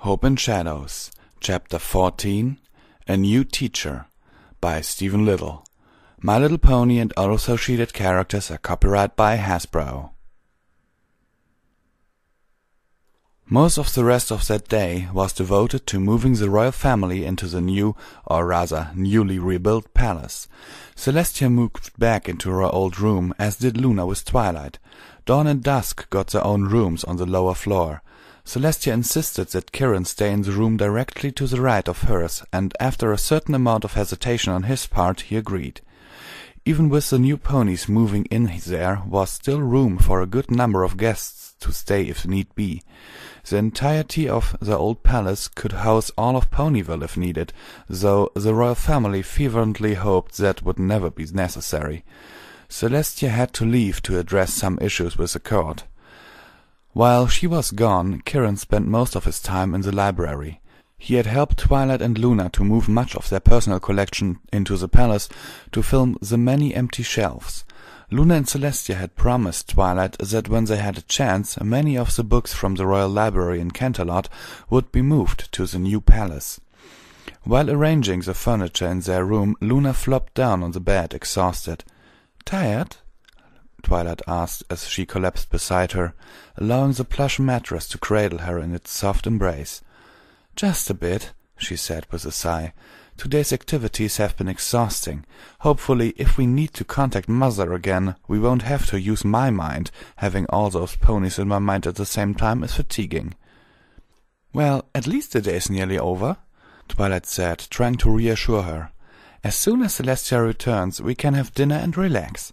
Hope and Shadows, Chapter 14, A New Teacher, by Stephen Little. My Little Pony and all associated characters are copyright by Hasbro. Most of the rest of that day was devoted to moving the royal family into the new, or rather newly rebuilt palace. Celestia moved back into her old room, as did Luna with Twilight. Dawn and Dusk got their own rooms on the lower floor. Celestia insisted that Kirin stay in the room directly to the right of hers, and after a certain amount of hesitation on his part, he agreed. Even with the new ponies moving in, there was still room for a good number of guests to stay if need be. The entirety of the old palace could house all of Ponyville if needed, though the royal family fervently hoped that would never be necessary. Celestia had to leave to address some issues with the court. While she was gone, Kirin spent most of his time in the library. He had helped Twilight and Luna to move much of their personal collection into the palace to fill the many empty shelves. Luna and Celestia had promised Twilight that when they had a chance, many of the books from the royal library in Canterlot would be moved to the new palace. While arranging the furniture in their room, Luna flopped down on the bed, exhausted. "Tired?" Twilight asked as she collapsed beside her, allowing the plush mattress to cradle her in its soft embrace. "Just a bit," she said with a sigh. "Today's activities have been exhausting. Hopefully, if we need to contact Mother again, we won't have to use my mind. Having all those ponies in my mind at the same time is fatiguing." "Well, at least the day is nearly over," Twilight said, trying to reassure her. "As soon as Celestia returns, we can have dinner and relax."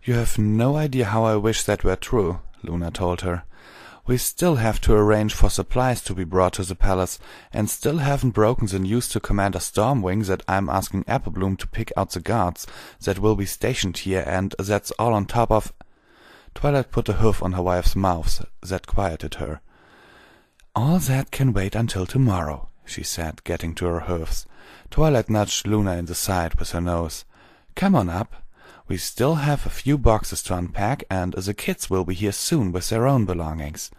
"You have no idea how I wish that were true," Luna told her. "We still have to arrange for supplies to be brought to the palace, and still haven't broken the news to Commander Stormwing that I'm asking Applebloom to pick out the guards that will be stationed here, and that's all on top of—" Twilight put a hoof on her wife's mouth. That quieted her. "All that can wait until tomorrow," she said, getting to her hoofs. Twilight nudged Luna in the side with her nose. "Come on up. We still have a few boxes to unpack, and the kids will be here soon with their own belongings."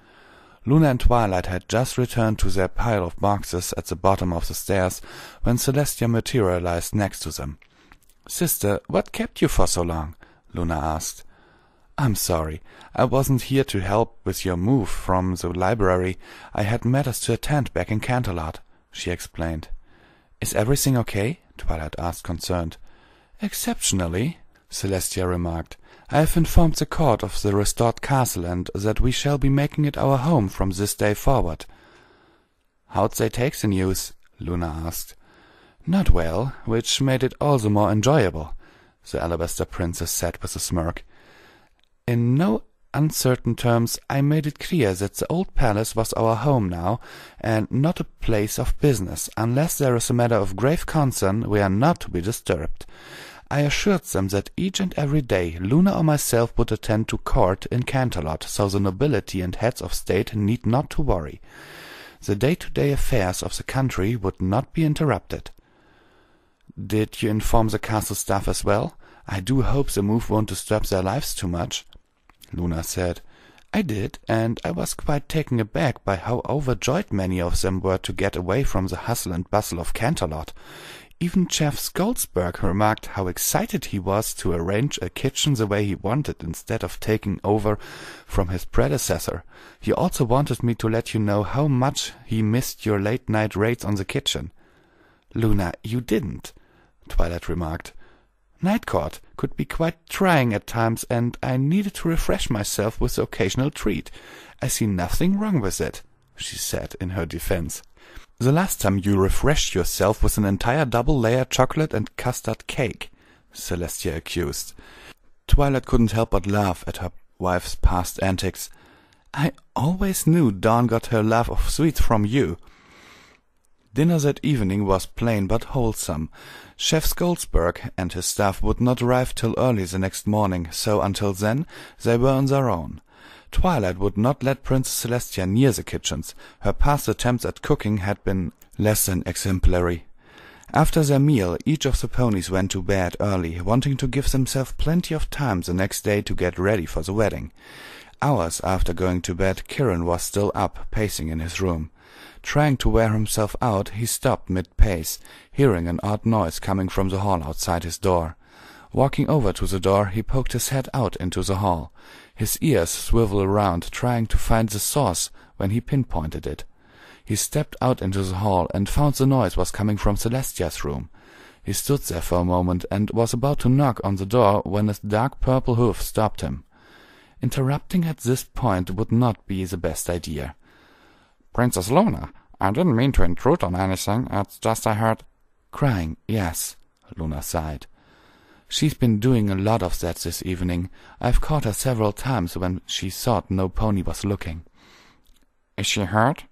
Luna and Twilight had just returned to their pile of boxes at the bottom of the stairs when Celestia materialized next to them. "Sister, what kept you for so long?" Luna asked. "I'm sorry. I wasn't here to help with your move from the library. I had matters to attend back in Canterlot," she explained. "Is everything okay?" Twilight asked, concerned. "Exceptionally," Celestia remarked. "I have informed the court of the restored castle and that we shall be making it our home from this day forward." "How'd they take the news?" Luna asked. "Not well, which made it all the more enjoyable," the Alabaster Princess said with a smirk. "In no uncertain terms, I made it clear that the old palace was our home now, and not a place of business. Unless there is a matter of grave concern, we are not to be disturbed. I assured them that each and every day Luna or myself would attend to court in Canterlot, so the nobility and heads of state need not to worry. The day-to-day affairs of the country would not be interrupted." "Did you inform the castle staff as well? I do hope the move won't disturb their lives too much," Luna said. "I did, and I was quite taken aback by how overjoyed many of them were to get away from the hustle and bustle of Canterlot. Even Chef Skoldsberg remarked how excited he was to arrange a kitchen the way he wanted instead of taking over from his predecessor. He also wanted me to let you know how much he missed your late-night raids on the kitchen." "Luna, you didn't," Twilight remarked. "Night court could be quite trying at times, and I needed to refresh myself with the occasional treat. I see nothing wrong with it," she said in her defense. "The last time you refreshed yourself with an entire double-layer chocolate and custard cake," Celestia accused. Twilight couldn't help but laugh at her wife's past antics. "I always knew Dawn got her love of sweets from you." Dinner that evening was plain but wholesome. Chef Skoldsberg and his staff would not arrive till early the next morning, so until then they were on their own. Twilight would not let Princess Celestia near the kitchens. Her past attempts at cooking had been less than exemplary. After their meal, each of the ponies went to bed early, wanting to give themselves plenty of time the next day to get ready for the wedding. Hours after going to bed, Kirin was still up, pacing in his room. Trying to wear himself out, he stopped mid-pace, hearing an odd noise coming from the hall outside his door. Walking over to the door, he poked his head out into the hall. His ears swiveled around, trying to find the source when he pinpointed it. He stepped out into the hall and found the noise was coming from Celestia's room. He stood there for a moment and was about to knock on the door when a dark purple hoof stopped him. Interrupting at this point would not be the best idea. "Princess Luna, I didn't mean to intrude on anything, it's just I heard—" "Crying, yes," Luna sighed. "She's been doing a lot of that this evening. I've caught her several times when she thought no pony was looking." "Is she hurt?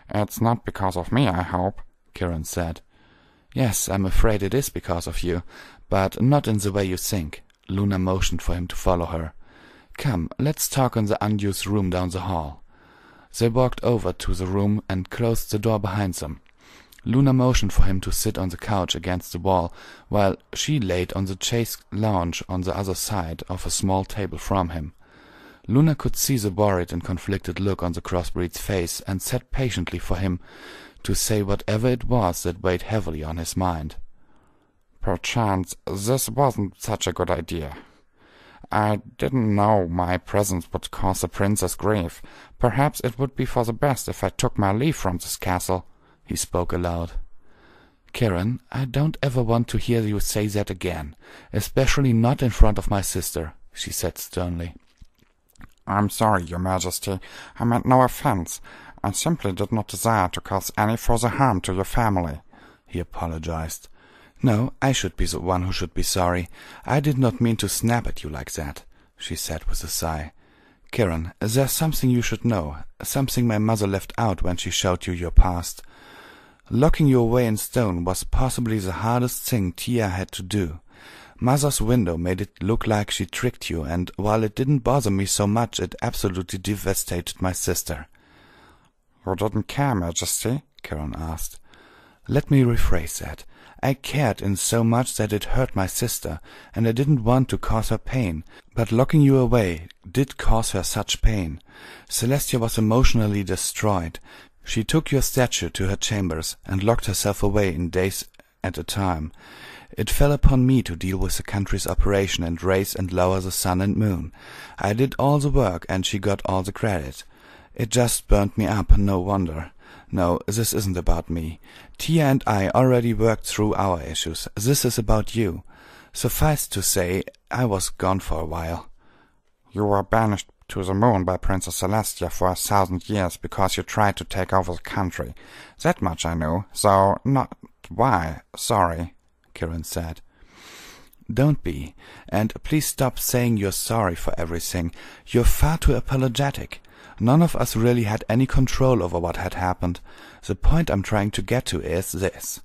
It's not because of me, I hope," Kiran said. "Yes, I'm afraid it is because of you, but not in the way you think." Luna motioned for him to follow her. "Come, let's talk in the unused room down the hall." They walked over to the room and closed the door behind them. Luna motioned for him to sit on the couch against the wall, while she laid on the chaise lounge on the other side of a small table from him. Luna could see the worried and conflicted look on the crossbreed's face, and sat patiently for him to say whatever it was that weighed heavily on his mind. "Perchance this wasn't such a good idea. I didn't know my presence would cause the princess grief. Perhaps it would be for the best if I took my leave from this castle." He spoke aloud. "Kiran, I don't ever want to hear you say that again, especially not in front of my sister," she said sternly. "I'm sorry, Your Majesty. I meant no offense. I simply did not desire to cause any further harm to your family," he apologized. "No, I should be the one who should be sorry. I did not mean to snap at you like that," she said with a sigh. "Kiran, there's something you should know, something my mother left out when she showed you your past. Locking you away in stone was possibly the hardest thing Tia had to do. Mother's window made it look like she tricked you, and while it didn't bother me so much, it absolutely devastated my sister." "You didn't care, Majesty?" Kiran asked. "Let me rephrase that. I cared in so much that it hurt my sister, and I didn't want to cause her pain, but locking you away did cause her such pain. Celestia was emotionally destroyed. She took your statue to her chambers and locked herself away in days at a time. It fell upon me to deal with the country's operation and raise and lower the sun and moon. I did all the work, and she got all the credit. It just burned me up, no wonder. No, this isn't about me. Tia and I already worked through our issues. This is about you. Suffice to say, I was gone for a while." "You were banished to the moon by Princess Celestia for 1,000 years because you tried to take over the country. That much I knew, so not why. Sorry," Kiran said. "Don't be. And please stop saying you're sorry for everything. You're far too apologetic. None of us really had any control over what had happened. The point I'm trying to get to is this,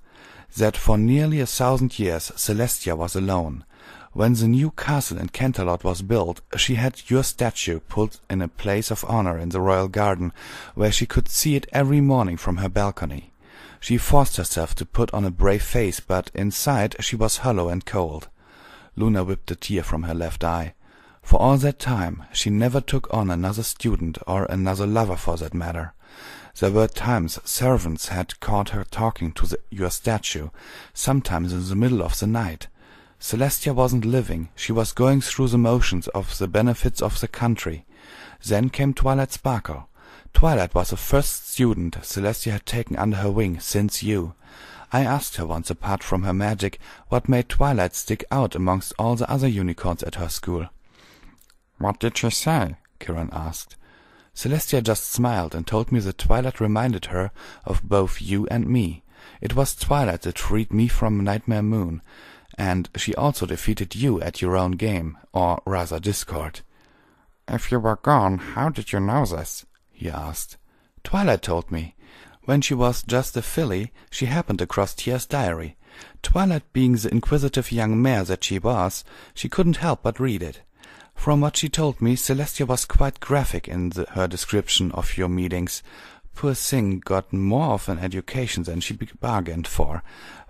that for nearly 1,000 years Celestia was alone. When the new castle in Canterlot was built, she had your statue put in a place of honor in the royal garden, where she could see it every morning from her balcony. She forced herself to put on a brave face, but inside she was hollow and cold." Luna whipped a tear from her left eye. "For all that time, she never took on another student, or another lover for that matter. There were times servants had caught her talking to your statue, sometimes in the middle of the night. Celestia wasn't living. She was going through the motions of the benefits of the country. Then came Twilight Sparkle. Twilight was the first student Celestia had taken under her wing since you. I asked her once, apart from her magic, what made Twilight stick out amongst all the other unicorns at her school." "What did she say?" Kiran asked. "Celestia just smiled and told me that Twilight reminded her of both you and me. It was Twilight that freed me from Nightmare Moon, and she also defeated you at your own game, or rather discord." "If you were gone, how did you know this?" he asked. "Twilight told me. When she was just a filly, she happened across Tia's diary. Twilight being the inquisitive young mare that she was, she couldn't help but read it. From what she told me, Celestia was quite graphic in her description of your meetings. Poor thing got more of an education than she bargained for,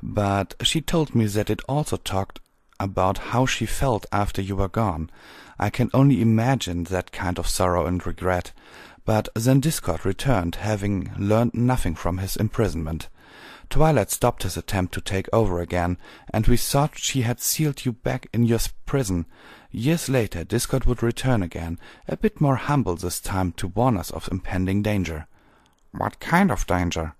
but she told me that it also talked about how she felt after you were gone. I can only imagine that kind of sorrow and regret, But then Discord returned, having learned nothing from his imprisonment. Twilight stopped his attempt to take over again, and we thought she had sealed you back in your prison. Years later, Discord would return again, a bit more humble this time, to warn us of impending danger. What kind of danger?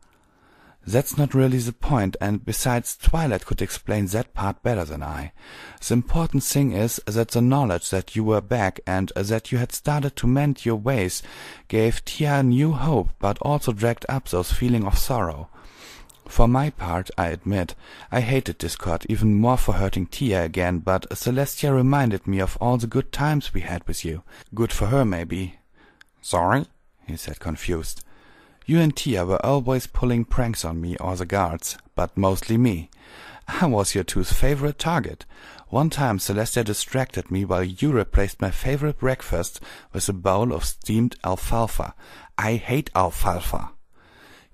That's not really the point, and besides, Twilight could explain that part better than I. The important thing is that the knowledge that you were back and that you had started to mend your ways gave Tia new hope, but also dragged up those feelings of sorrow. For my part, I admit, I hated Discord even more for hurting Tia again, but Celestia reminded me of all the good times we had with you. Good for her, maybe. Sorry? He said, confused. You and Tia were always pulling pranks on me or the guards, but mostly me. I was your two's favorite target. One time Celestia distracted me while you replaced my favorite breakfast with a bowl of steamed alfalfa. I hate alfalfa.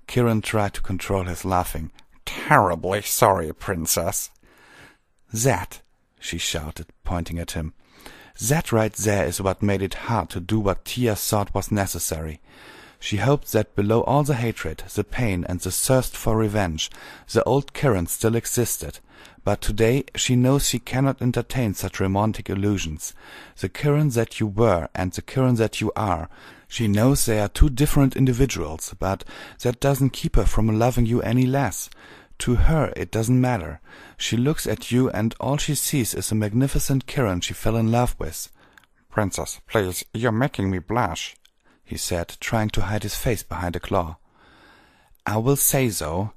Kiran tried to control his laughing. Terribly sorry, Princess. That, she shouted, pointing at him. That right there is what made it hard to do what Tia thought was necessary. She hoped that below all the hatred, the pain, and the thirst for revenge, the old Kiran still existed. But today she knows she cannot entertain such romantic illusions. The Kiran that you were and the Kiran that you are, she knows they are two different individuals, but that doesn't keep her from loving you any less. To her it doesn't matter. She looks at you and all she sees is a magnificent Kiran she fell in love with. Princess, please, you're making me blush, he said, trying to hide his face behind a claw. I will say so.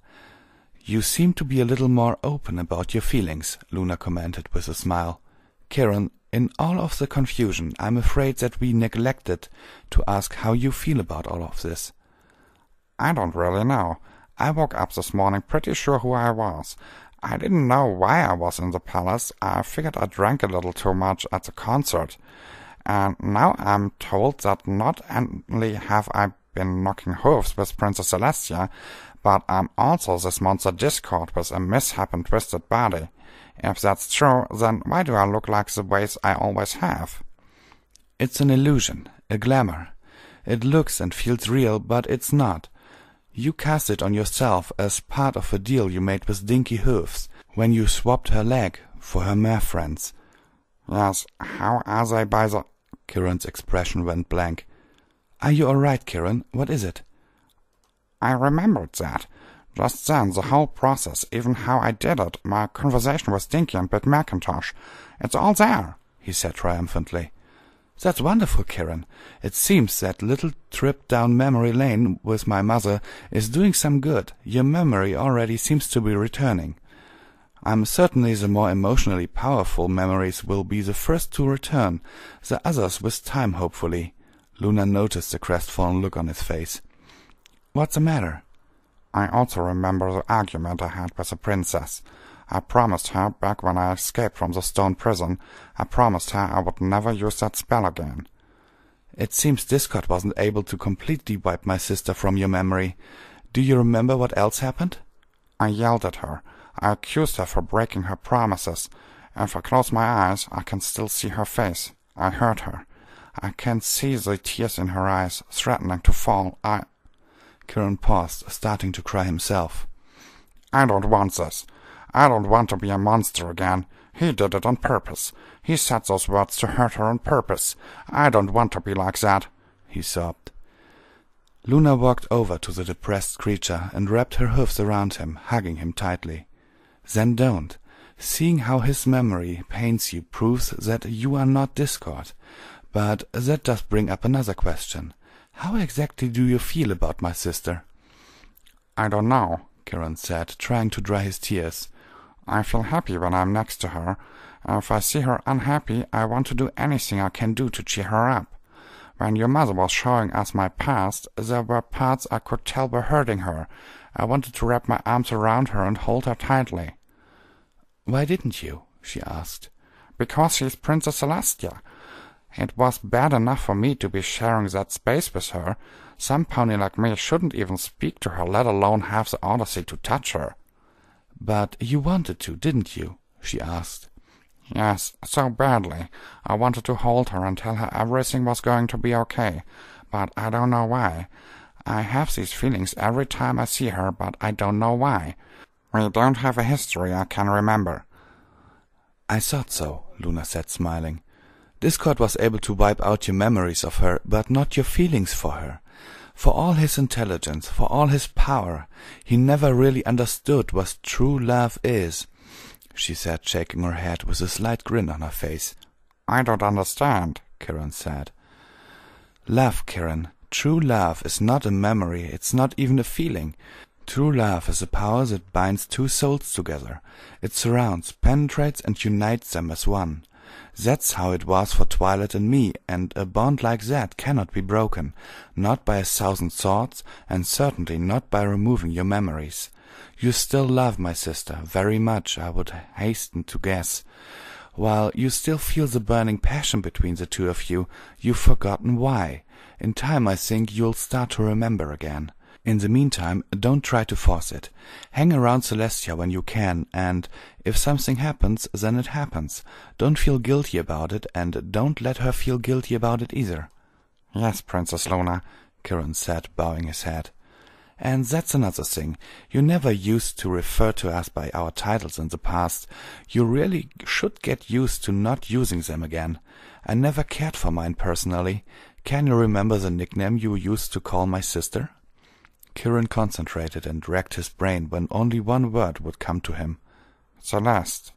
You seem to be a little more open about your feelings, Luna commented with a smile. Kiran, in all of the confusion, I'm afraid that we neglected to ask how you feel about all of this. I don't really know. I woke up this morning pretty sure who I was. I didn't know why I was in the palace. I figured I drank a little too much at the concert. And now I'm told that not only have I been knocking hooves with Princess Celestia, but I'm also this monster Discord with a mishap and twisted body. If that's true, then why do I look like the ways I always have? It's an illusion, a glamour. It looks and feels real, but it's not. You cast it on yourself as part of a deal you made with Dinky Hooves, when you swapped her leg for her mare friends. Yes, how are they by the... Kiran's expression went blank. Are you all right, Kiran? What is it? I remembered that. Just then, the whole process, even how I did it, my conversation with Dinky and Bit Macintosh. It's all there, he said triumphantly. That's wonderful, Kiran. It seems that little trip down memory lane with my mother is doing some good. Your memory already seems to be returning. I'm certainly the more emotionally powerful memories will be the first to return, the others with time, hopefully. Luna noticed the crestfallen look on his face. What's the matter? I also remember the argument I had with the princess. I promised her, back when I escaped from the stone prison, I promised her I would never use that spell again. It seems Discord wasn't able to completely wipe my sister from your memory. Do you remember what else happened? I yelled at her. I accused her for breaking her promises. If I close my eyes, I can still see her face. I heard her. I can see the tears in her eyes, threatening to fall. Kiran paused, starting to cry himself. I don't want this. I don't want to be a monster again. He did it on purpose. He said those words to hurt her on purpose. I don't want to be like that, he sobbed. Luna walked over to the depressed creature and wrapped her hoofs around him, hugging him tightly. Then don't. Seeing how his memory pains you proves that you are not Discord. But that does bring up another question. How exactly do you feel about my sister? I don't know, Kiran said, trying to dry his tears. I feel happy when I'm next to her. If I see her unhappy, I want to do anything I can do to cheer her up. When your mother was showing us my past, there were parts I could tell were hurting her. I wanted to wrap my arms around her and hold her tightly. Why didn't you? She asked. Because she's Princess Celestia. It was bad enough for me to be sharing that space with her. Some pony like me shouldn't even speak to her, let alone have the Odyssey to touch her. But you wanted to, didn't you? She asked. Yes, so badly. I wanted to hold her and tell her everything was going to be okay. but I don't know why. I have these feelings every time I see her, but I don't know why. We don't have a history I can remember." "I thought so," Luna said, smiling. "Discord was able to wipe out your memories of her, but not your feelings for her. For all his intelligence, for all his power, he never really understood what true love is," she said, shaking her head with a slight grin on her face. "I don't understand," Kiran said. "Love, Kiran. True love is not a memory, it's not even a feeling. True love is a power that binds two souls together. It surrounds, penetrates, and unites them as one. That's how it was for Twilight and me, and a bond like that cannot be broken, not by 1,000 swords, and certainly not by removing your memories. You still love my sister, very much, I would hasten to guess. While you still feel the burning passion between the two of you, you've forgotten why. In time, I think you'll start to remember again. In the meantime, don't try to force it. Hang around Celestia when you can, and if something happens, then it happens. Don't feel guilty about it, and don't let her feel guilty about it either." "Yes, Princess Luna," Kiran said, bowing his head. "And that's another thing. You never used to refer to us by our titles in the past. You really should get used to not using them again. I never cared for mine personally. Can you remember the nickname you used to call my sister?" Kiran concentrated and racked his brain when only one word would come to him. "Celeste."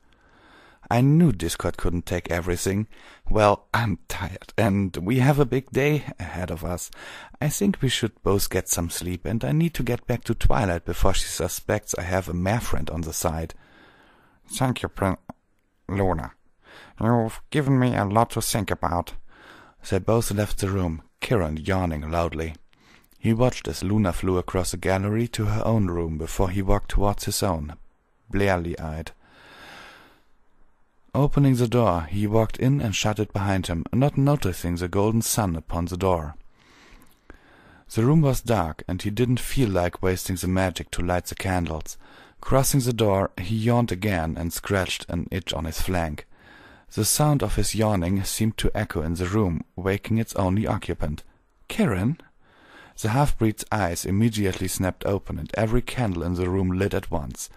"I knew Discord couldn't take everything. Well, I'm tired, and we have a big day ahead of us. I think we should both get some sleep, and I need to get back to Twilight before she suspects I have a mare friend on the side." "Thank you, Luna. You've given me a lot to think about." They both left the room, Kiran yawning loudly. He watched as Luna flew across the gallery to her own room before he walked towards his own, blearily-eyed. Opening the door, he walked in and shut it behind him, not noticing the golden sun upon the door. The room was dark, and he didn't feel like wasting the magic to light the candles. Crossing the door, he yawned again and scratched an itch on his flank. The sound of his yawning seemed to echo in the room, waking its only occupant. "Kiran?" The half-breed's eyes immediately snapped open, and every candle in the room lit at once.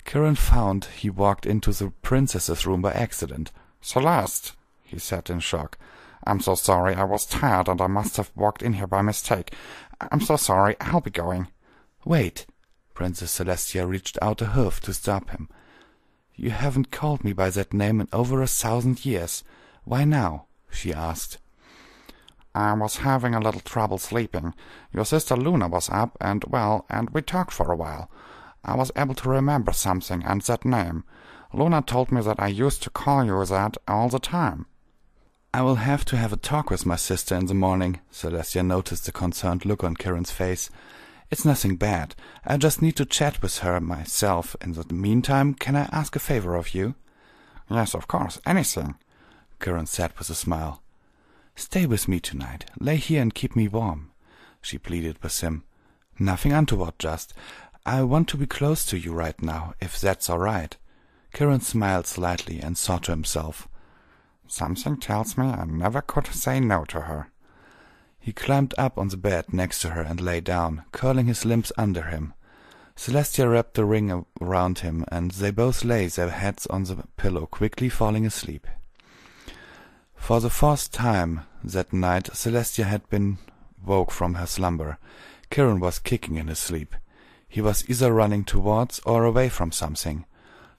Kiran found he walked into the princess's room by accident. "Celeste," he said in shock. "I'm so sorry. I was tired, and I must have walked in here by mistake. I'm so sorry. I'll be going." "Wait." Princess Celestia reached out a hoof to stop him. "You haven't called me by that name in over 1,000 years. Why now?" she asked. "I was having a little trouble sleeping. Your sister Luna was up, and we talked for a while. I was able to remember something and that name. Luna told me that I used to call you that all the time." "I will have to have a talk with my sister in the morning." Celestia noticed the concerned look on Kiran's face. "It's nothing bad. I just need to chat with her myself. In the meantime, can I ask a favor of you?" "Yes, of course. Anything," Kiran said with a smile. "Stay with me tonight. Lay here and keep me warm," she pleaded with him. "Nothing untoward, just. I want to be close to you right now, if that's all right." Kiran smiled slightly and thought to himself, "Something tells me I never could say no to her." He climbed up on the bed next to her and lay down, curling his limbs under him. Celestia wrapped the ring around him, and they both lay their heads on the pillow, quickly falling asleep. For the fourth time that night, Celestia had been woke from her slumber. Kiran was kicking in his sleep. He was either running towards or away from something.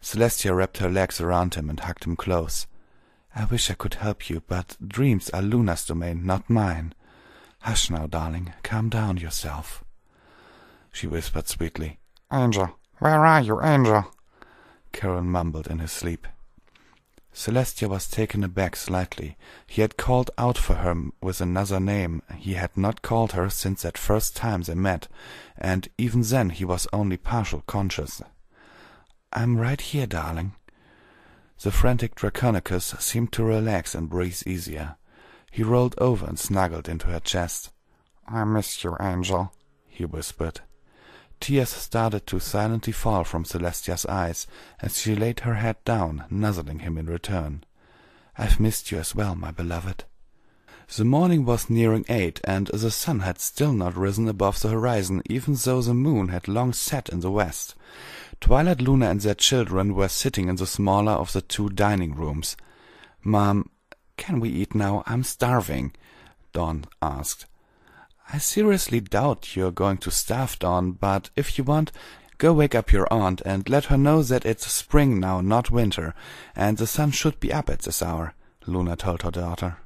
Celestia wrapped her legs around him and hugged him close. "I wish I could help you, but dreams are Luna's domain, not mine. Hush now, darling. Calm down yourself," she whispered sweetly. "Angel, where are you, Angel?" Kiran mumbled in his sleep. Celestia was taken aback slightly. He had called out for her with another name. He had not called her since that first time they met, and even then he was only partially conscious. "I'm right here, darling." The frantic Draconicus seemed to relax and breathe easier. He rolled over and snuggled into her chest. "I miss you, Angel," he whispered. Tears started to silently fall from Celestia's eyes as she laid her head down, nuzzling him in return. "I've missed you as well, my beloved." The morning was nearing 8, and the sun had still not risen above the horizon, even though the moon had long set in the west. Twilight, Luna, and their children were sitting in the smaller of the 2 dining rooms. "Mom, can we eat now? I'm starving," Dawn asked. "I seriously doubt you're going to starve, Dawn, but if you want, go wake up your aunt and let her know that it's spring now, not winter, and the sun should be up at this hour," Luna told her daughter.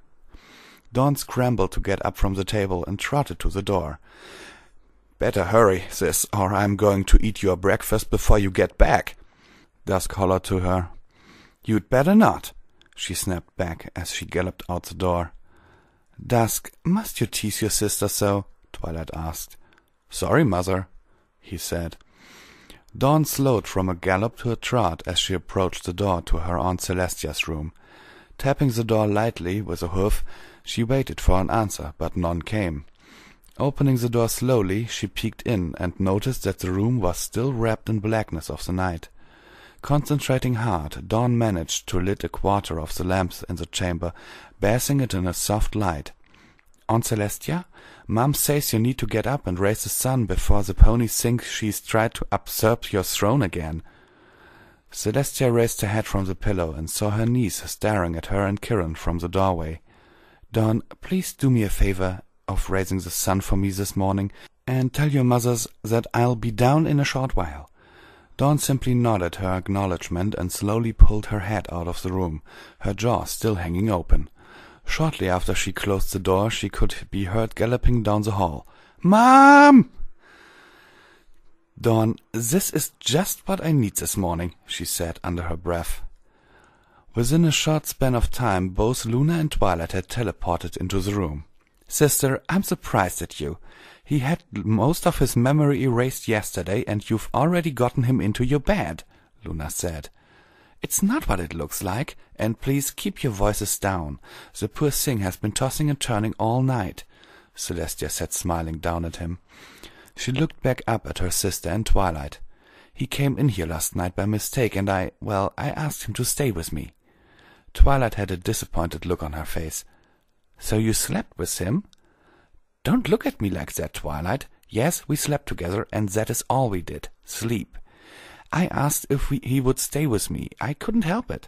Dawn scrambled to get up from the table and trotted to the door. "Better hurry, sis, or I'm going to eat your breakfast before you get back," Dusk hollered to her. "You'd better not," she snapped back as she galloped out the door. "Dusk, must you tease your sister so?" Twilight asked. "Sorry, Mother," he said. Dawn slowed from a gallop to a trot as she approached the door to her Aunt Celestia's room. Tapping the door lightly with a hoof, she waited for an answer, but none came. Opening the door slowly, she peeked in and noticed that the room was still wrapped in blackness of the night. Concentrating hard, Dawn managed to lit a quarter of the lamps in the chamber, basking it in a soft light. "Aunt Celestia, Mom says you need to get up and raise the sun before the pony thinks she's tried to usurp your throne again." Celestia raised her head from the pillow and saw her niece staring at her and Kiran from the doorway. "Dawn, please do me a favor of raising the sun for me this morning, and tell your mothers that I'll be down in a short while." Dawn simply nodded her acknowledgment and slowly pulled her head out of the room, her jaw still hanging open. Shortly after she closed the door, she could be heard galloping down the hall. "Mom!" "Dawn, this is just what I need this morning," she said under her breath. Within a short span of time, both Luna and Twilight had teleported into the room. "Sister, I'm surprised at you. He had most of his memory erased yesterday, and you've already gotten him into your bed," Luna said. "It's not what it looks like, and please keep your voices down. The poor thing has been tossing and turning all night," Celestia said, smiling down at him. She looked back up at her sister and Twilight. "He came in here last night by mistake, and I asked him to stay with me." Twilight had a disappointed look on her face. "So you slept with him?" "Don't look at me like that, Twilight. Yes, we slept together, and that is all we did. Sleep. I asked if he would stay with me. I couldn't help it.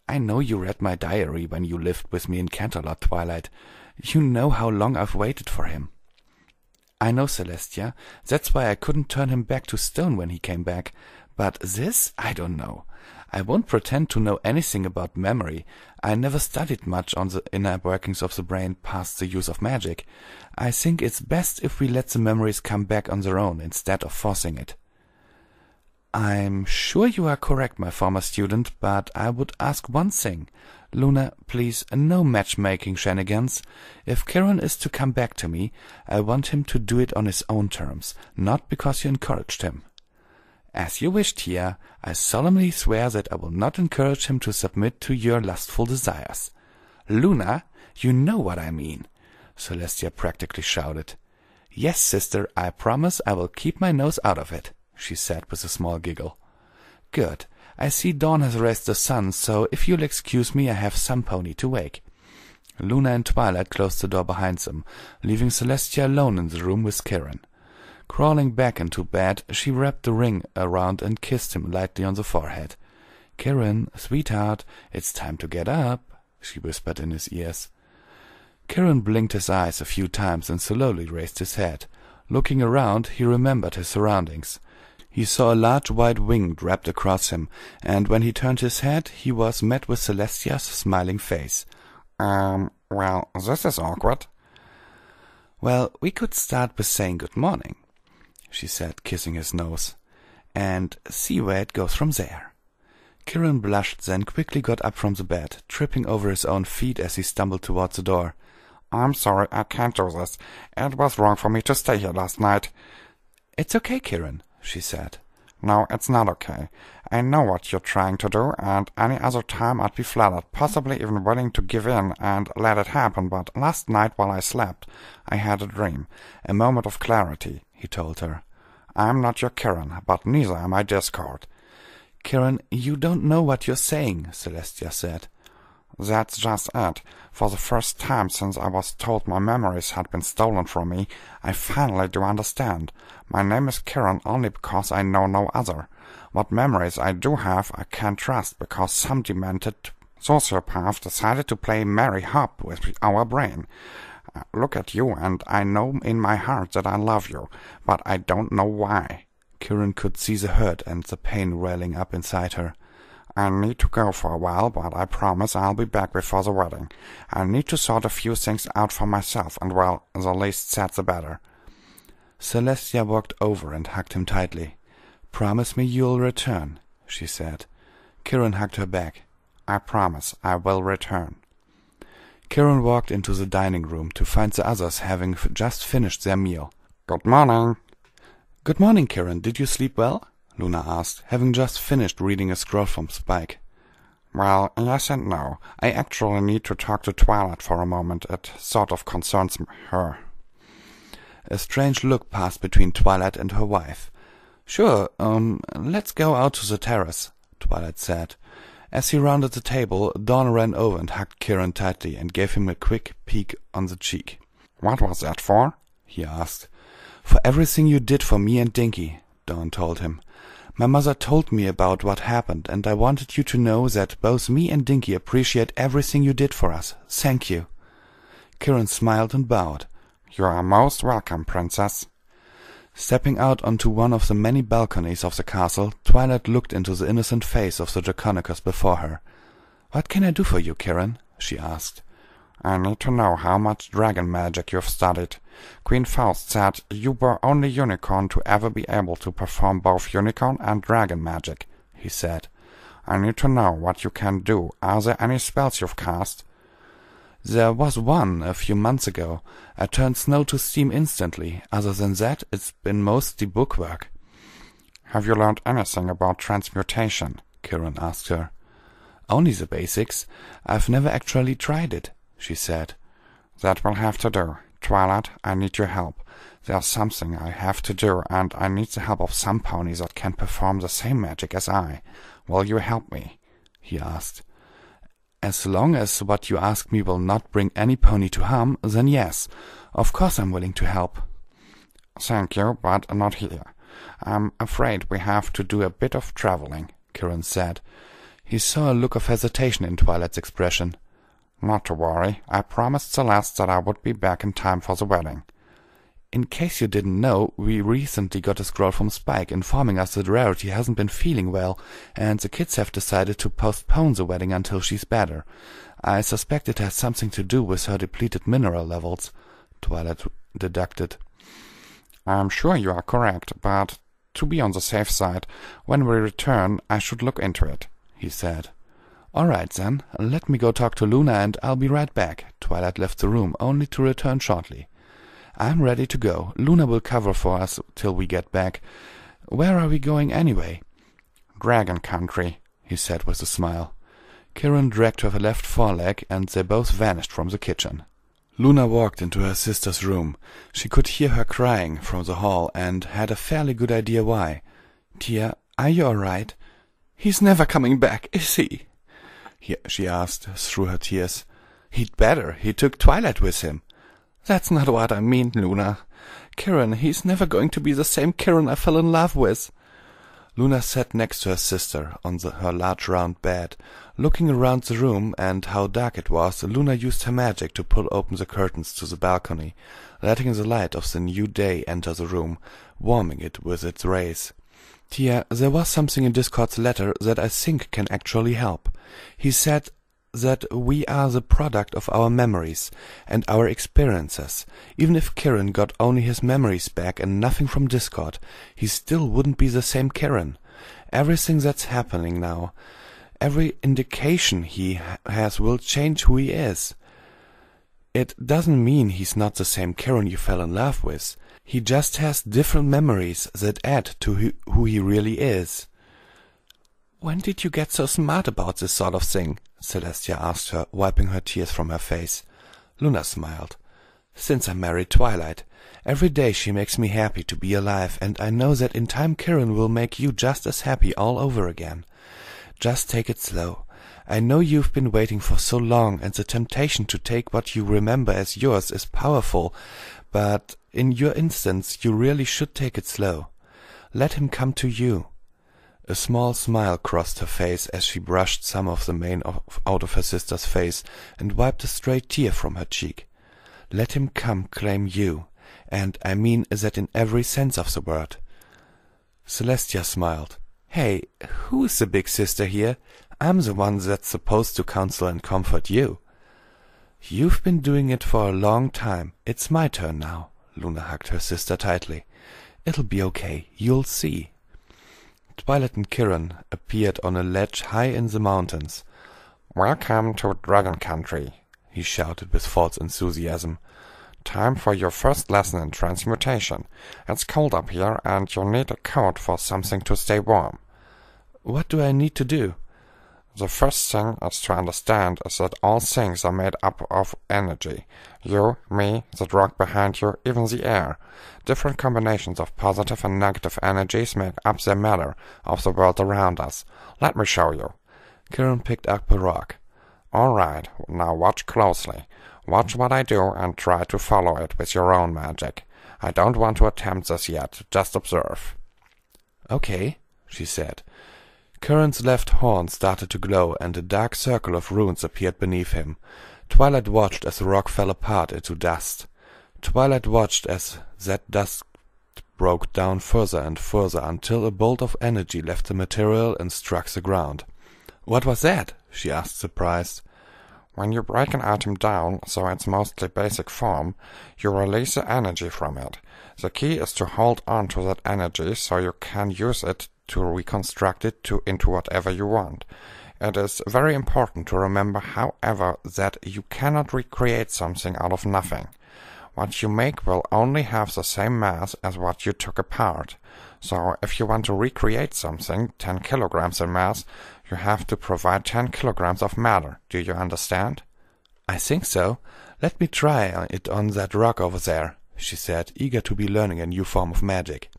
I know you read my diary when you lived with me in Canterlot, Twilight. You know how long I've waited for him." "I know, Celestia. That's why I couldn't turn him back to stone when he came back. But this, I don't know. I won't pretend to know anything about memory. I never studied much on the inner workings of the brain past the use of magic. I think it's best if we let the memories come back on their own instead of forcing it." "I'm sure you are correct, my former student, but I would ask one thing. Luna, please, no matchmaking shenanigans. If Kiran is to come back to me, I want him to do it on his own terms, not because you encouraged him." "As you wish, Tia. I solemnly swear that I will not encourage him to submit to your lustful desires." "Luna, you know what I mean," Celestia practically shouted. "Yes, sister, I promise I will keep my nose out of it," she said with a small giggle. "Good. I see Dawn has raised the sun, so if you'll excuse me, I have some pony to wake." Luna and Twilight closed the door behind them, leaving Celestia alone in the room with Kiran. Crawling back into bed, she wrapped the ring around and kissed him lightly on the forehead. "Kiran, sweetheart, it's time to get up," she whispered in his ears. Kiran blinked his eyes a few times and slowly raised his head. Looking around, he remembered his surroundings. He saw a large white wing wrapped across him, and when he turned his head, he was met with Celestia's smiling face. Well, this is awkward." "Well, we could start by saying good morning," she said, kissing his nose, "and see where it goes from there." Kiran blushed, then quickly got up from the bed, tripping over his own feet as he stumbled towards the door. "I'm sorry, I can't do this. It was wrong for me to stay here last night." "It's okay, Kiran," she said. "No, it's not okay. I know what you're trying to do, and any other time I'd be flattered, possibly even willing to give in and let it happen, but last night while I slept, I had a dream, a moment of clarity," he told her. "I'm not your Kiran, but neither am I Discord." "Kiran, you don't know what you're saying," Celestia said. That's just it. For the first time since I was told my memories had been stolen from me, I finally do understand. My name is Kieran only because I know no other. What memories I do have I can't trust because some demented sociopath decided to play Mary Hop with our brain. Look at you, and I know in my heart that I love you, but I don't know why. Kieran could see the hurt and the pain welling up inside her. I need to go for a while, but I promise I'll be back before the wedding. I need to sort a few things out for myself, and well, the least said the better. Celestia walked over and hugged him tightly. "Promise me you'll return," she said. Kieran hugged her back. "I promise I will return." Kieran walked into the dining room to find the others having just finished their meal. "Good morning." "Good morning, Kieran. Did you sleep well?" Luna asked, having just finished reading a scroll from Spike. "Well, yes and no. I actually need to talk to Twilight for a moment. It sort of concerns her." A strange look passed between Twilight and her wife. "Sure, let's go out to the terrace," Twilight said. As he rounded the table, Dawn ran over and hugged Kieran tightly and gave him a quick peek on the cheek. "What was that for?" he asked. "For everything you did for me and Dinky," Dawn told him. "My mother told me about what happened, and I wanted you to know that both me and Dinky appreciate everything you did for us. Thank you." Kieran smiled and bowed. "You are most welcome, Princess." Stepping out onto one of the many balconies of the castle, Twilight looked into the innocent face of the Draconicus before her. "What can I do for you, Kieran?" she asked. "I need to know how much dragon magic you've studied. Queen Faust said you were only unicorn to ever be able to perform both unicorn and dragon magic," he said. "I need to know what you can do. Are there any spells you've cast?" "There was one a few months ago. I turned snow to steam instantly. Other than that, it's been mostly bookwork." "Have you learned anything about transmutation?" Kieran asked her. "Only the basics. I've never actually tried it," she said. "That will have to do. Twilight, I need your help. There's something I have to do, and I need the help of some ponies that can perform the same magic as I. Will you help me?" he asked. "As long as what you ask me will not bring any pony to harm, then yes. Of course I'm willing to help." "Thank you, but not here. I'm afraid we have to do a bit of traveling," Kieran said. He saw a look of hesitation in Twilight's expression. "Not to worry. I promised Celeste that I would be back in time for the wedding." "In case you didn't know, we recently got a scroll from Spike informing us that Rarity hasn't been feeling well, and the kids have decided to postpone the wedding until she's better. I suspect it has something to do with her depleted mineral levels," Twilight deducted. "I'm sure you are correct, but to be on the safe side, when we return I should look into it," he said. "All right, then. Let me go talk to Luna, and I'll be right back." Twilight left the room, only to return shortly. "I'm ready to go. Luna will cover for us till we get back. Where are we going anyway?" "Dragon Country," he said with a smile. Kieran dragged her left foreleg, and they both vanished from the kitchen. Luna walked into her sister's room. She could hear her crying from the hall, and had a fairly good idea why. "Dear, are you all right? He's never coming back, is he?" she asked through her tears. "He'd better. He took Twilight with him." "That's not what I mean, Luna. Kieran, he's never going to be the same Kieran I fell in love with." Luna sat next to her sister on her large round bed. Looking around the room and how dark it was, Luna used her magic to pull open the curtains to the balcony, letting the light of the new day enter the room, warming it with its rays. "Tia, there was something in Discord's letter that I think can actually help. He said that we are the product of our memories and our experiences. Even if Kieran got only his memories back and nothing from Discord, he still wouldn't be the same Kieran. Everything that's happening now, every indication he has will change who he is. It doesn't mean he's not the same Kieran you fell in love with. He just has different memories that add to who he really is." "When did you get so smart about this sort of thing?" Celestia asked her, wiping her tears from her face. Luna smiled. "Since I married Twilight. Every day she makes me happy to be alive, and I know that in time Kieran will make you just as happy all over again. Just take it slow. I know you've been waiting for so long, and the temptation to take what you remember as yours is powerful, but in your instance you really should take it slow. Let him come to you." A small smile crossed her face as she brushed some of the mane out of her sister's face and wiped a stray tear from her cheek. "Let him come claim you, and I mean that in every sense of the word." Celestia smiled. "Hey, who's the big sister here? I'm the one that's supposed to counsel and comfort you." "You've been doing it for a long time. It's my turn now." Luna hugged her sister tightly. "It'll be okay. You'll see." Twilight and Kiran appeared on a ledge high in the mountains. "Welcome to Dragon Country," he shouted with false enthusiasm. "Time for your first lesson in transmutation. It's cold up here, and you'll need a coat for something to stay warm." "What do I need to do?" "The first thing is to understand is that all things are made up of energy. You, me, that rock behind you, even the air. Different combinations of positive and negative energies make up the matter of the world around us. Let me show you." Kiran picked up a rock. "All right, now watch closely. Watch what I do and try to follow it with your own magic. I don't want to attempt this yet, just observe." "Okay," she said. Kiran's left horn started to glow, and a dark circle of runes appeared beneath him. Twilight watched as the rock fell apart into dust. Twilight watched as that dust broke down further and further until a bolt of energy left the material and struck the ground. "What was that?" she asked, surprised. When you break an item down, so its mostly basic form, you release the energy from it. The key is to hold on to that energy so you can use it to reconstruct it into whatever you want. It is very important to remember, however, that you cannot recreate something out of nothing. What you make will only have the same mass as what you took apart. So if you want to recreate something 10 kilograms in mass, you have to provide 10 kilograms of matter. Do you understand? "I think so. Let me try it on that rock over there," she said, eager to be learning a new form of magic.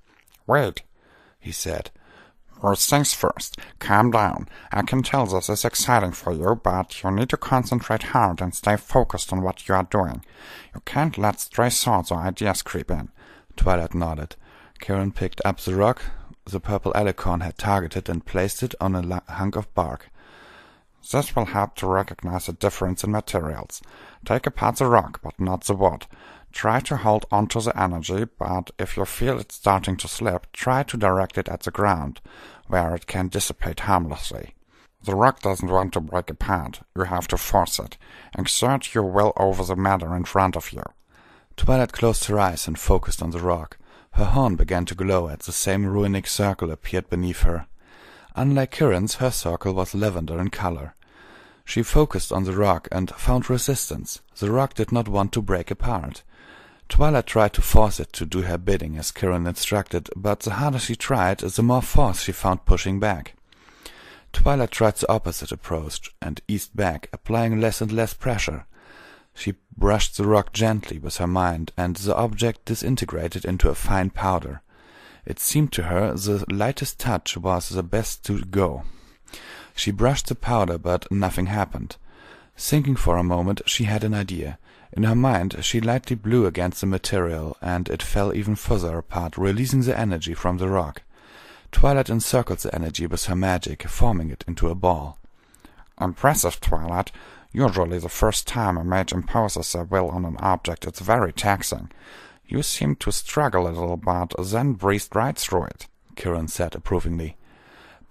"Wait," he said. "First things first, calm down. I can tell this is exciting for you, but you need to concentrate hard and stay focused on what you are doing. You can't let stray thoughts or ideas creep in." Twilight nodded. Kiran picked up the rock the purple alicorn had targeted and placed it on a hunk of bark. "This will help to recognize the difference in materials. Take apart the rock, but not the wood. Try to hold onto the energy, but if you feel it starting to slip, try to direct it at the ground, where it can dissipate harmlessly. The rock doesn't want to break apart. You have to force it. Exert your will over the matter in front of you." Twilight closed her eyes and focused on the rock. Her horn began to glow as the same runic circle appeared beneath her. Unlike Kiran's, her circle was lavender in color. She focused on the rock and found resistance. The rock did not want to break apart. Twilight tried to force it to do her bidding as Kiran instructed, but the harder she tried, the more force she found pushing back. Twilight tried the opposite approach and eased back, applying less and less pressure. She brushed the rock gently with her mind, and the object disintegrated into a fine powder. It seemed to her the lightest touch was the best to go. She brushed the powder, but nothing happened. Thinking for a moment, she had an idea. In her mind, she lightly blew against the material, and it fell even further apart, releasing the energy from the rock. Twilight encircled the energy with her magic, forming it into a ball. "Impressive, Twilight. Usually the first time a mage imposes their will on an object, it's very taxing. You seemed to struggle a little, but then breezed right through it," Kiran said approvingly.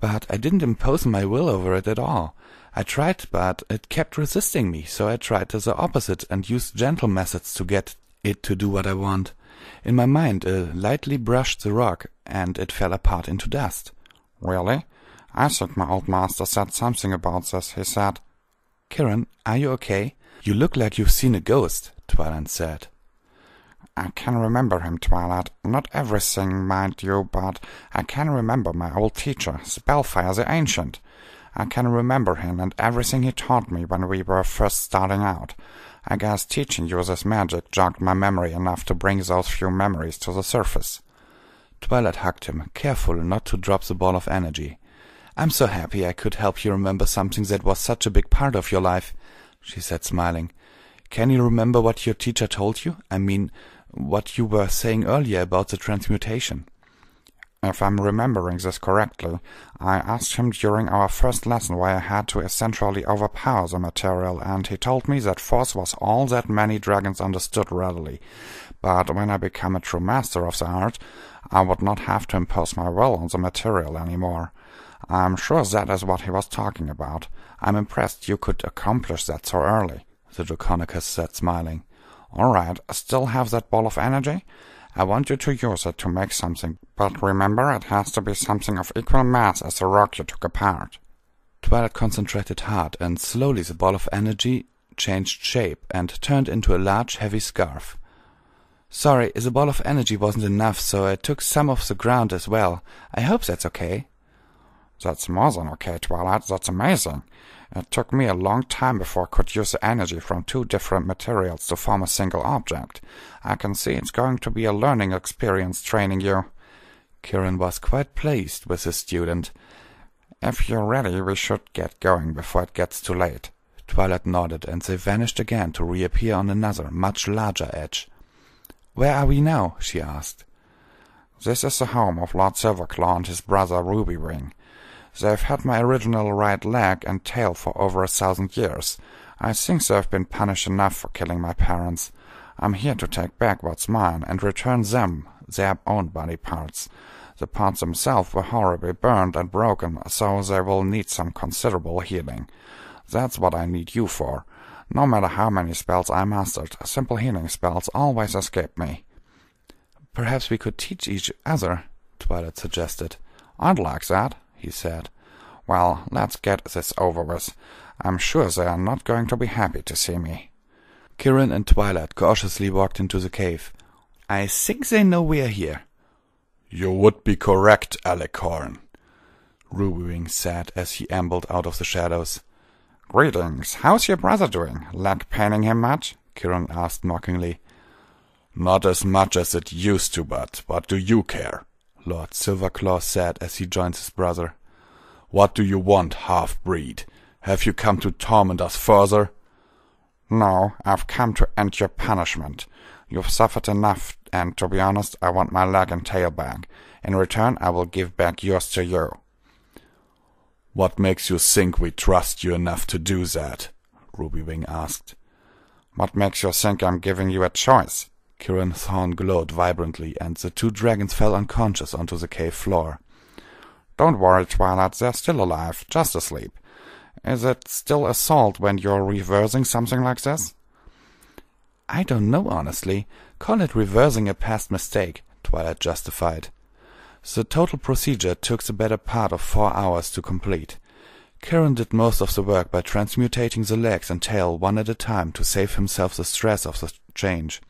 "But I didn't impose my will over it at all. I tried, but it kept resisting me, so I tried the opposite and used gentle methods to get it to do what I want. In my mind, I lightly brushed the rock, and it fell apart into dust." "Really? I think my old master said something about this. He said—" "Kiran, are you okay? You look like you've seen a ghost," Twilight said. "I can remember him, Twilight. Not everything, mind you, but I can remember my old teacher, Spellfire the Ancient. I can remember him and everything he taught me when we were first starting out. I guess teaching you this magic jogged my memory enough to bring those few memories to the surface." Twilight hugged him, careful not to drop the ball of energy. I'm so happy I could help you remember something that was such a big part of your life, she said, smiling. Can you remember what your teacher told you? I mean, what you were saying earlier about the transmutation. If I'm remembering this correctly, I asked him during our first lesson why I had to essentially overpower the material, and he told me that force was all that many dragons understood readily. But when I become a true master of the art, I would not have to impose my will on the material anymore. I'm sure that is what he was talking about. I'm impressed you could accomplish that so early, the Draconicus said, smiling. All right, still have that ball of energy? I want you to use it to make something, but remember it has to be something of equal mass as the rock you took apart. Twilight concentrated hard, and slowly the ball of energy changed shape and turned into a large, heavy scarf. Sorry, the ball of energy wasn't enough, so I took some of the ground as well. I hope that's okay. That's more than okay, Twilight. That's amazing. It took me a long time before I could use the energy from two different materials to form a single object. I can see it's going to be a learning experience training you. Kirin was quite pleased with his student. If you're ready, we should get going before it gets too late. Twilight nodded, and they vanished again to reappear on another, much larger edge. Where are we now? She asked. This is the home of Lord Silverclaw and his brother Rubywing. They've had my original right leg and tail for over 1,000 years. I think they've been punished enough for killing my parents. I'm here to take back what's mine and return them their own body parts. The parts themselves were horribly burned and broken, so they will need some considerable healing. That's what I need you for. No matter how many spells I mastered, simple healing spells always escape me. Perhaps we could teach each other, Twilight suggested. I'd like that, he said. Well, let's get this over with. I'm sure they are not going to be happy to see me. Kirin and Twilight cautiously walked into the cave. I think they know we are here. You would be correct, Alicorn, Rubywing said as he ambled out of the shadows. Greetings. How's your brother doing? Leg paining him much? Kirin asked mockingly. Not as much as it used to, but what do you care? Lord Silverclaw said as he joined his brother. What do you want, half-breed? Have you come to torment us further? No, I've come to end your punishment. You've suffered enough, and to be honest, I want my leg and tail back. In return, I will give back yours to you. What makes you think we trust you enough to do that? Rubywing asked. What makes you think I'm giving you a choice? Kirin's horn glowed vibrantly, and the two dragons fell unconscious onto the cave floor. Don't worry, Twilight, they're still alive, just asleep. Is it still assault when you're reversing something like this? I don't know, honestly. Call it reversing a past mistake, Twilight justified. The total procedure took the better part of 4 hours to complete. Kirin did most of the work by transmutating the legs and tail one at a time to save himself the stress of the change.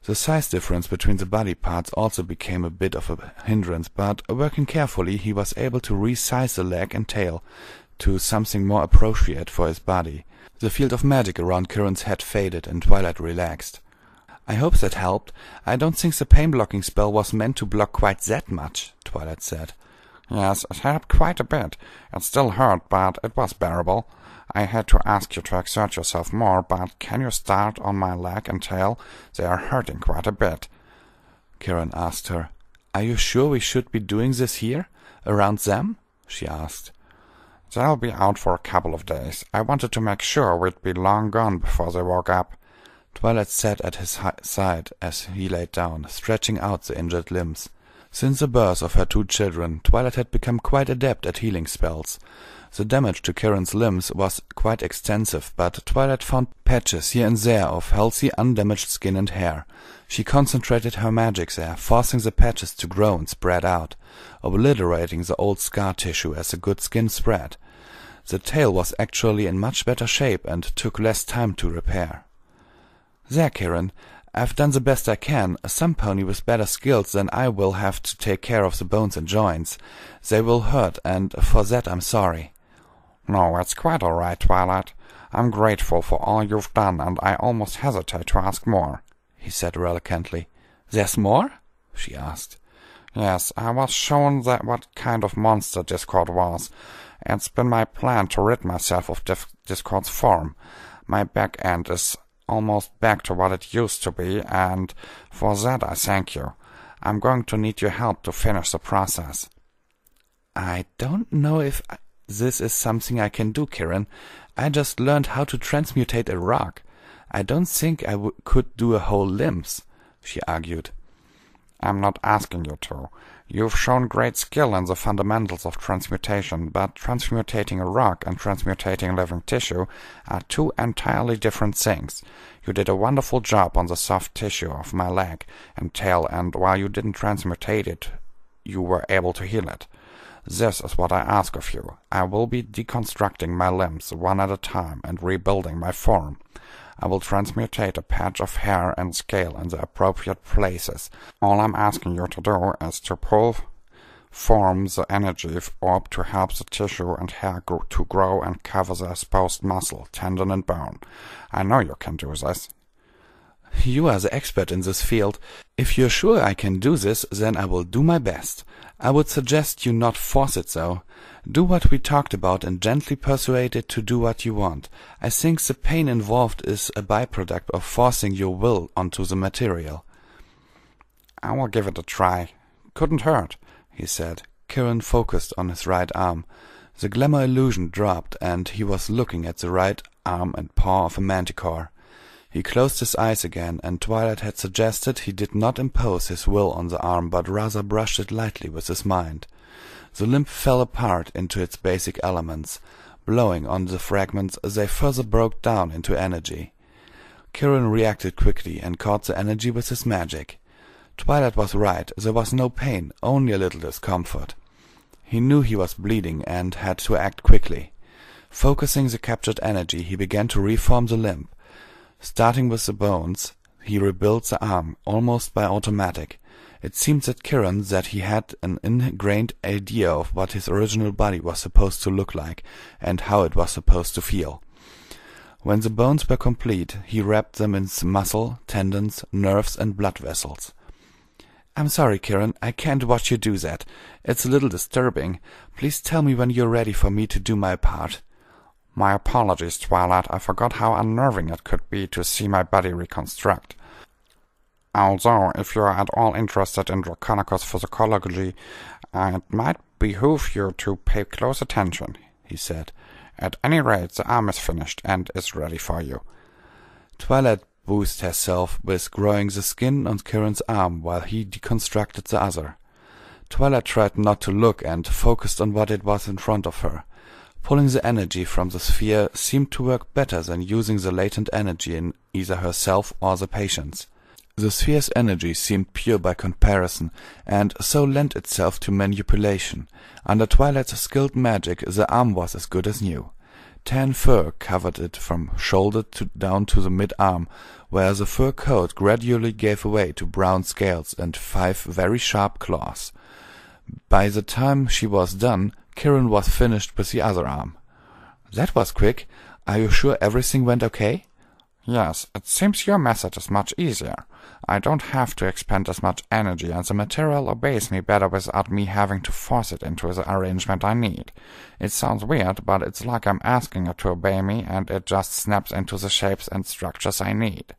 The size difference between the body parts also became a bit of a hindrance, but working carefully he was able to resize the leg and tail to something more appropriate for his body. The field of magic around Kirin's head faded, and Twilight relaxed. I hope that helped. I don't think the pain-blocking spell was meant to block quite that much, Twilight said. Yes, it helped quite a bit. It still hurt, but it was bearable. I had to ask you to exert yourself more, but can you start on my leg and tail? They are hurting quite a bit. Kirin asked her. Are you sure we should be doing this here? Around them? She asked. They'll be out for a couple of days. I wanted to make sure we'd be long gone before they woke up. Twilight sat at his side as he lay down, stretching out the injured limbs. Since the birth of her 2 children, Twilight had become quite adept at healing spells. The damage to Kirin's limbs was quite extensive, but Twilight found patches here and there of healthy, undamaged skin and hair. She concentrated her magic there, forcing the patches to grow and spread out, obliterating the old scar tissue as the good skin spread. The tail was actually in much better shape and took less time to repair. There, Kirin. I've done the best I can. Some pony with better skills than I will have to take care of the bones and joints. They will hurt, and for that I'm sorry. No, it's quite all right, Twilight. I'm grateful for all you've done, and I almost hesitate to ask more, he said reluctantly. There's more? She asked. Yes, I was shown that what kind of monster Discord was. It's been my plan to rid myself of Discord's form. My back end is almost back to what it used to be, and for that I thank you. I'm going to need your help to finish the process. I don't know if this is something I can do, Kiran. I just learned how to transmutate a rock. I don't think I could do a whole limbs, she argued. I'm not asking you to. You've shown great skill in the fundamentals of transmutation, but transmutating a rock and transmutating living tissue are two entirely different things. You did a wonderful job on the soft tissue of my leg and tail, and while you didn't transmutate it, you were able to heal it. This is what I ask of you. I will be deconstructing my limbs one at a time and rebuilding my form. I will transmutate a patch of hair and scale in the appropriate places. All I'm asking you to do is to form the energy orb to help the tissue and hair to grow and cover the exposed muscle, tendon and bone. I know you can do this. You are the expert in this field. If you're sure I can do this, then I will do my best. I would suggest you not force it, though. Do what we talked about and gently persuade it to do what you want. I think the pain involved is a byproduct of forcing your will onto the material. I will give it a try. Couldn't hurt, he said. Kiran focused on his right arm. The glamour illusion dropped, and he was looking at the right arm and paw of a manticore. He closed his eyes again, and Twilight had suggested he did not impose his will on the arm, but rather brushed it lightly with his mind. The limb fell apart into its basic elements. Blowing on the fragments, they further broke down into energy. Kiran reacted quickly and caught the energy with his magic. Twilight was right. There was no pain, only a little discomfort. He knew he was bleeding and had to act quickly. Focusing the captured energy, he began to reform the limb. Starting with the bones, he rebuilt the arm, almost by automatic. It seemed that Kiran that he had an ingrained idea of what his original body was supposed to look like, and how it was supposed to feel. When the bones were complete, he wrapped them in muscle, tendons, nerves, and blood vessels. "I'm sorry, Kiran, I can't watch you do that. It's a little disturbing. Please tell me when you're ready for me to do my part." My apologies, Twilight. I forgot how unnerving it could be to see my body reconstruct. Although, if you are at all interested in Draconicus physiology, it might behoove you to pay close attention, he said. At any rate, the arm is finished and is ready for you. Twilight busied herself with growing the skin on Kiran's arm while he deconstructed the other. Twilight tried not to look and focused on what it was in front of her. Pulling the energy from the sphere seemed to work better than using the latent energy in either herself or the patients. The sphere's energy seemed pure by comparison, and so lent itself to manipulation. Under Twilight's skilled magic, the arm was as good as new. Tan fur covered it from shoulder down to the mid-arm, where the fur coat gradually gave way to brown scales and 5 very sharp claws. By the time she was done, Kiran was finished with the other arm. "That was quick. Are you sure everything went okay?" "Yes, it seems your method is much easier. I don't have to expend as much energy, and the material obeys me better without me having to force it into the arrangement I need. It sounds weird, but it's like I'm asking it to obey me, and it just snaps into the shapes and structures I need."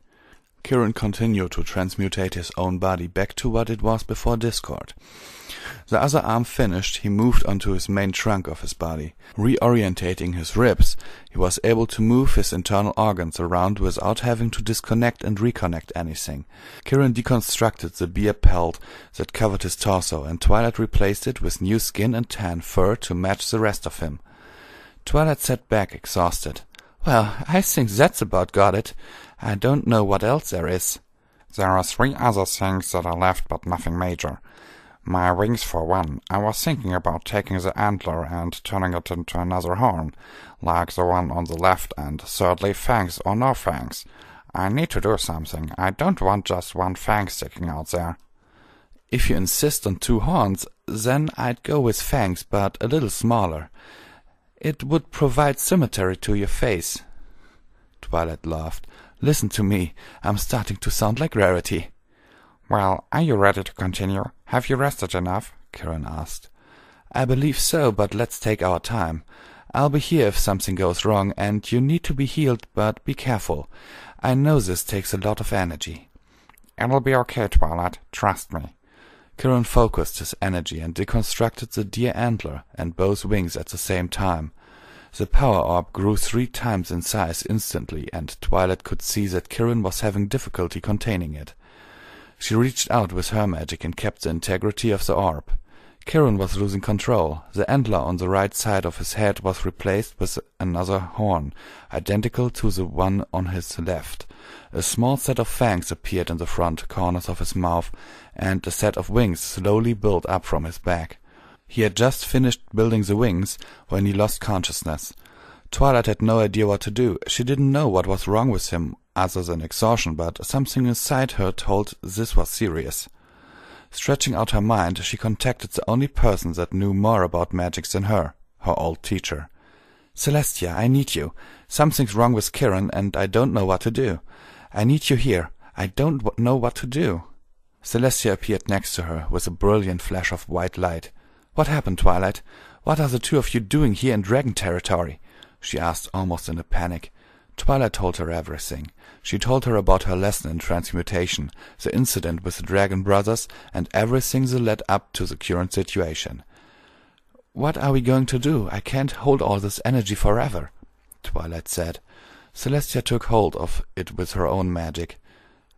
Kiran continued to transmutate his own body back to what it was before Discord. The other arm finished, he moved onto his main trunk of his body. Reorientating his ribs, he was able to move his internal organs around without having to disconnect and reconnect anything. Kiran deconstructed the bear pelt that covered his torso, and Twilight replaced it with new skin and tan fur to match the rest of him. Twilight sat back, exhausted. "Well, I think that's about got it. I don't know what else there is." "There are 3 other things that are left, but nothing major. My wings, for one. I was thinking about taking the antler and turning it into another horn, like the one on the left, and thirdly, fangs or no fangs. I need to do something. I don't want just 1 fang sticking out there." "If you insist on 2 horns, then I'd go with fangs, but a little smaller. It would provide symmetry to your face." Twilight laughed. "Listen to me. I'm starting to sound like Rarity." Well, are you ready to continue? Have you rested enough? Kirin asked. I believe so, but let's take our time. I'll be here if something goes wrong, and you need to be healed, but be careful. I know this takes a lot of energy. It'll be okay, Twilight. Trust me. Kirin focused his energy and deconstructed the deer antler and both wings at the same time. The power orb grew 3 times in size instantly, and Twilight could see that Kirin was having difficulty containing it. She reached out with her magic and kept the integrity of the orb. Kirin was losing control. The antler on the right side of his head was replaced with another horn, identical to the one on his left. A small set of fangs appeared in the front corners of his mouth, and a set of wings slowly built up from his back. He had just finished building the wings when he lost consciousness. Twilight had no idea what to do. She didn't know what was wrong with him other than exhaustion, but something inside her told this was serious. Stretching out her mind, she contacted the only person that knew more about magic than her old teacher. Celestia, I need you. Something's wrong with Kirin, and I don't know what to do. I need you here. I don't know what to do. Celestia appeared next to her with a brilliant flash of white light. What happened, Twilight? What are the two of you doing here in dragon territory? She asked almost in a panic. Twilight told her everything. She told her about her lesson in transmutation, the incident with the Dragon Brothers, and everything that led up to the current situation. What are we going to do? I can't hold all this energy forever, Twilight said. Celestia took hold of it with her own magic.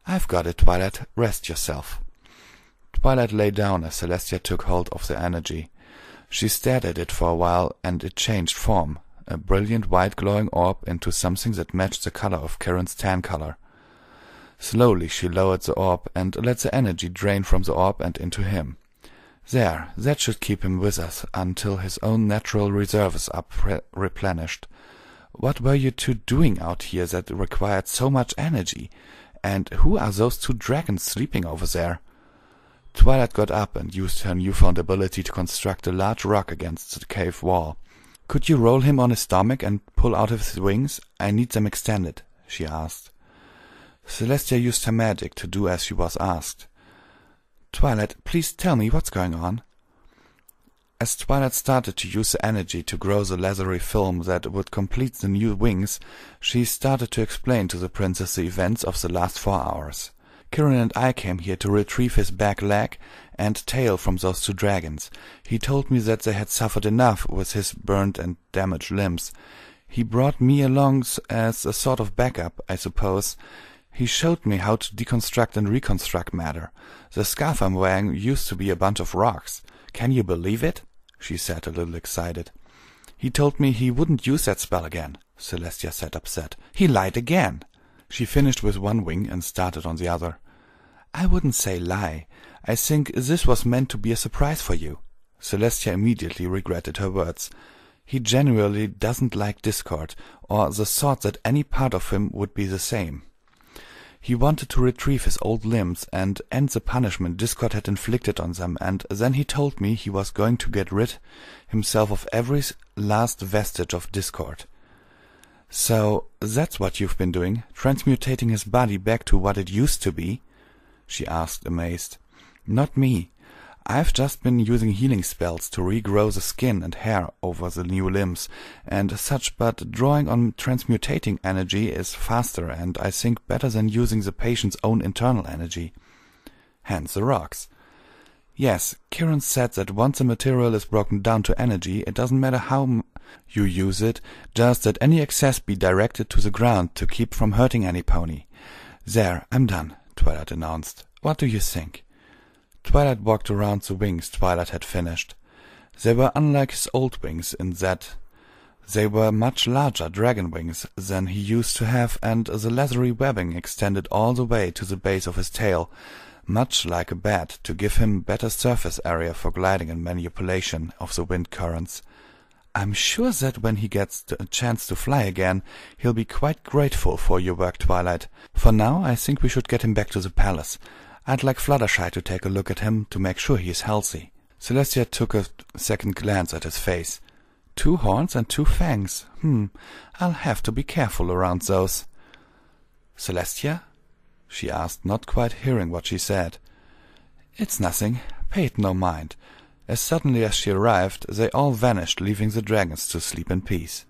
I've got it, Twilight. Rest yourself. Twilight lay down as Celestia took hold of the energy. She stared at it for a while, and it changed form, a brilliant white glowing orb, into something that matched the color of Kirin's tan color. Slowly she lowered the orb and let the energy drain from the orb and into him. There, that should keep him with us until his own natural reserves are replenished. What were you two doing out here that required so much energy? And who are those 2 dragons sleeping over there? Twilight got up and used her newfound ability to construct a large rock against the cave wall. Could you roll him on his stomach and pull out his wings? I need them extended, she asked. Celestia used her magic to do as she was asked. Twilight, please tell me what's going on. As Twilight started to use the energy to grow the leathery film that would complete the new wings, she started to explain to the princess the events of the last 4 hours. Kirin and I came here to retrieve his back leg and tail from those 2 dragons. He told me that they had suffered enough with his burned and damaged limbs. He brought me along as a sort of backup, I suppose. He showed me how to deconstruct and reconstruct matter. The scarf I'm wearing used to be a bunch of rocks. Can you believe it? She said, a little excited. He told me he wouldn't use that spell again, Celestia said, upset. He lied again. She finished with one wing and started on the other. I wouldn't say lie. I think this was meant to be a surprise for you. Celestia immediately regretted her words. He genuinely doesn't like discord, or the thought that any part of him would be the same. He wanted to retrieve his old limbs and end the punishment Discord had inflicted on them, and then he told me he was going to get rid himself of every last vestige of Discord. So that's what you've been doing, transmutating his body back to what it used to be? She asked, amazed. Not me. I've just been using healing spells to regrow the skin and hair over the new limbs and such, but drawing on transmutating energy is faster and I think better than using the patient's own internal energy. Hence the rocks. Yes, Kirin said that once the material is broken down to energy, it doesn't matter how you use it, just that any excess be directed to the ground to keep from hurting any pony. There, I'm done, Twilight announced. What do you think? Twilight walked around the wings Twilight had finished. They were unlike his old wings in that they were much larger dragon wings than he used to have, and the leathery webbing extended all the way to the base of his tail, much like a bat, to give him better surface area for gliding and manipulation of the wind currents. I'm sure that when he gets a chance to fly again, he'll be quite grateful for your work, Twilight. For now, I think we should get him back to the palace. I'd like Fluttershy to take a look at him to make sure he is healthy. Celestia took a second glance at his face. 2 horns and 2 fangs. I'll have to be careful around those. Celestia? She asked, not quite hearing what she said. "It's nothing. Pay it no mind." As suddenly as she arrived, they all vanished, leaving the dragons to sleep in peace.